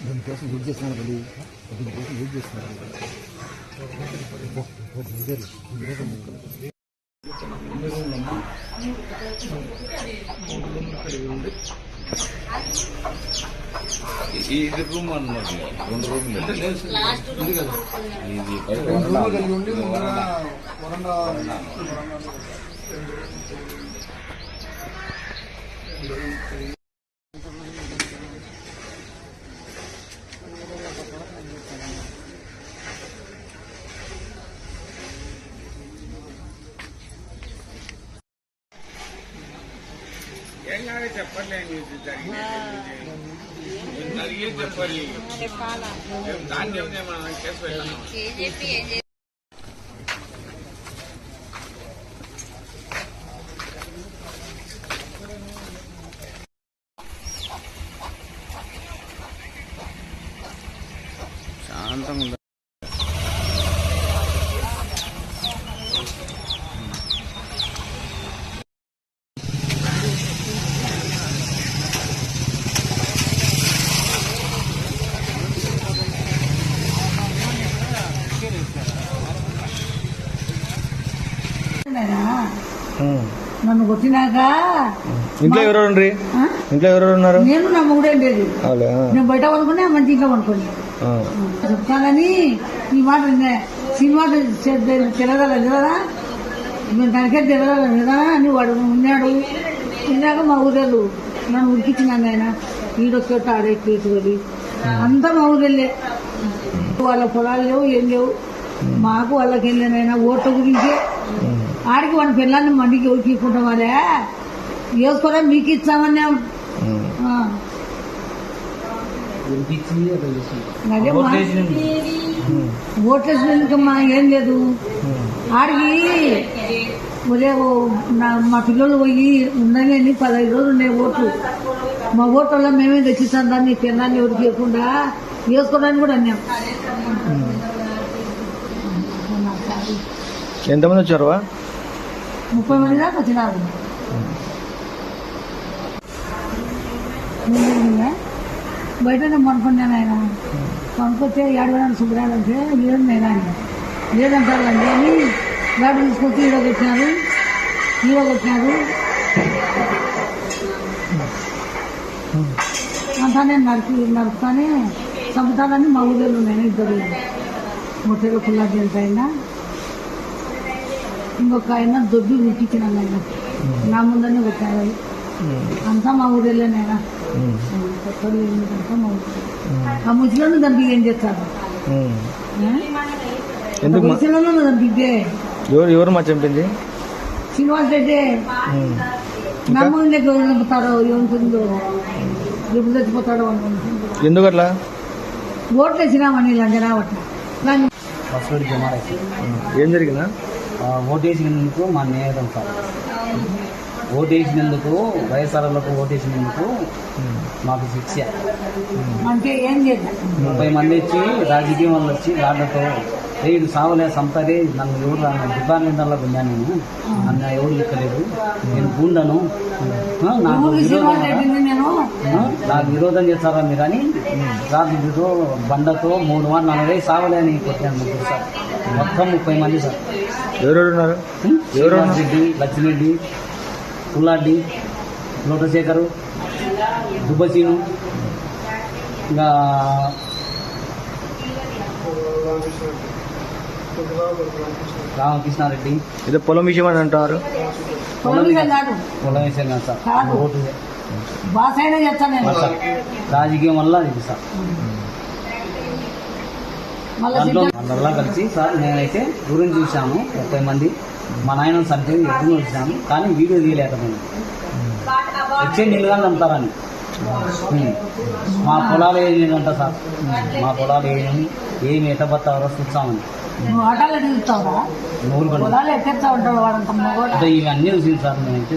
దీనికోసం యూజ్ చేస్తున్నారు మళ్ళీ దీనికోసం యూజ్ చేస్తున్నారు ఇది రూమ్ అన్నది 2 రూమ్లు ఇది కలిగి ఉండి వరండా ఏం కాదు చెప్పండి చెప్పాలి దాన్ని మనం కేసు పెట్టాము. శాంతంగా ఉందా నన్ను కొట్టినాక ఇంట్లో ఎవరు ఉన్నారు? నేను నా మొగుడే లేదు. నేను బయట పడుకున్నా మంచి ఇంట్లో పడుకోండి చెప్తానని ఈ మాట సినిమా తెలగలేదు కదా, మేము తనకే తెలగలేదు కదా అని వాడు ఉన్నాడు. ఇందాక మా ఊరేళ్ళు నన్ను ఉరికిచ్చినాను ఆయన ఈడొచ్చోట ఆడే కేసుకొని అంతా మా ఊరెళ్ళే. వాళ్ళ పొలాలు లేవు ఏం లేవు, మాకు వాళ్ళకి వెళ్ళానైనా ఓట్ల గురించే. ఆడికి వాడి పిల్లల్ని మందికి ఊరికుంటాం వాళ్ళే వేసుకోలే మీకు ఇచ్చామన్నా అదే ఓట్లేసినందుకమ్మా ఏం లేదు. ఆడికి ఒరే మా పిల్లలు పోయి ఉండని 15 రోజులు ఉండే ఓట్లు. మా ఓట్లలో మేమే తెచ్చిస్తాం దాన్ని పిల్లల్ని ఎవరికి ఇవ్వకుండా వేసుకోవడానికి కూడా అన్నాం. ఎంతమంది వచ్చారు? 30 మంది దాకా వచ్చినారు. బయటనే కొనుక్కున్నాను ఆయన కొనుక్కొస్తే 7 శుభ్రాలంటే లేదు నేనా లేదంటారండి అని గాడి తీసుకొచ్చి ఈడొచ్చినారు. అంతా నేను నడుపుతానే చంపుతానని మా ఊళ్ళో నేను 2 మొట్టలు కుల్లా అయినా ఇంకొక ఆయన దొబ్బి ఉట్టించినాను ఆయన నా ముందనే కొట్టారు. అంతా మా ఊరేళ్ళేనైనా కొత్తలు ఏంటంటే మా ఊరు. ఆ ముసలిని దంపి ఏం చేస్తారు? ముసలిలో దంపితే ఎవరు మా చంపింది? శ్రీనివాస్ రెడ్డి. నా ముందు ఎవరు చంపుతారో ఏముంటుందో ఎప్పుడు చచ్చిపోతాడో అనుకుంటుంది. ఎందుకు అట్లా ఓట్లు వేసినామని లంజనావట్ల ఏం జరిగిందా? ఓటేసినందుకు మా నేరం సార్ ఓటేసినందుకు వైఎస్ఆర్లకు ఓటేసినందుకు మాకు శిక్ష. అంటే ఏం చేద్దాం? 30 మంది వచ్చి రాజకీయం వాళ్ళు వచ్చి రాళ్లతో ఇది సావలే సంపదే నన్ను ఎవరు డిపార్ట్మెంట్లో వెళ్ళాను, నేను నన్ను ఎవరు ఇక్కలేదు, నేను గుండను, నాకు విరోధం చేస్తారా మీరు అని రాజుతో బండతో 3 వారు 4 సావలే అని కొట్టాను. సార్ మొత్తం 30 మంది సార్. ఎవరున్నారు? రెడ్డి, లక్ష్మిరెడ్డి, పుల్లాడ్డి, లోటశేఖరు, దుబ్బసీను, ఇంకా రామకృష్ణారెడ్డి. ఏదో పొలం విషయం అని అంటారు. పొలం మీద కాదు, పొలం వేసాం కదా సార్. కాదు. ఓటు బాస్ అయినా చెప్తాను నేను. సార్ రాజకీయం వల్ల ఇది సార్. దాంట్లో అందరిలా కలిసి సార్ నేనైతే గురించి చూశాను 30 మంది. మా నాయన సంటే ఎప్పుడు చూశాను కానీ వీడియో తీయలేకపోయింది. వచ్చే నీళ్ళుగా నమ్ముతారని. మా పొలాలు ఏంటంట సార్, మా పొలాలు ఏమి ఎట్టబత్తారో చూస్తామని. నువ్వు ఆటోలో చూస్తావురా, నూరు పొలాలు ఎక్కేస్తా ఉంటాడు వాడంత మగవాడు. అంటే ఇవన్నీ చూసింది సార్ నేనైతే.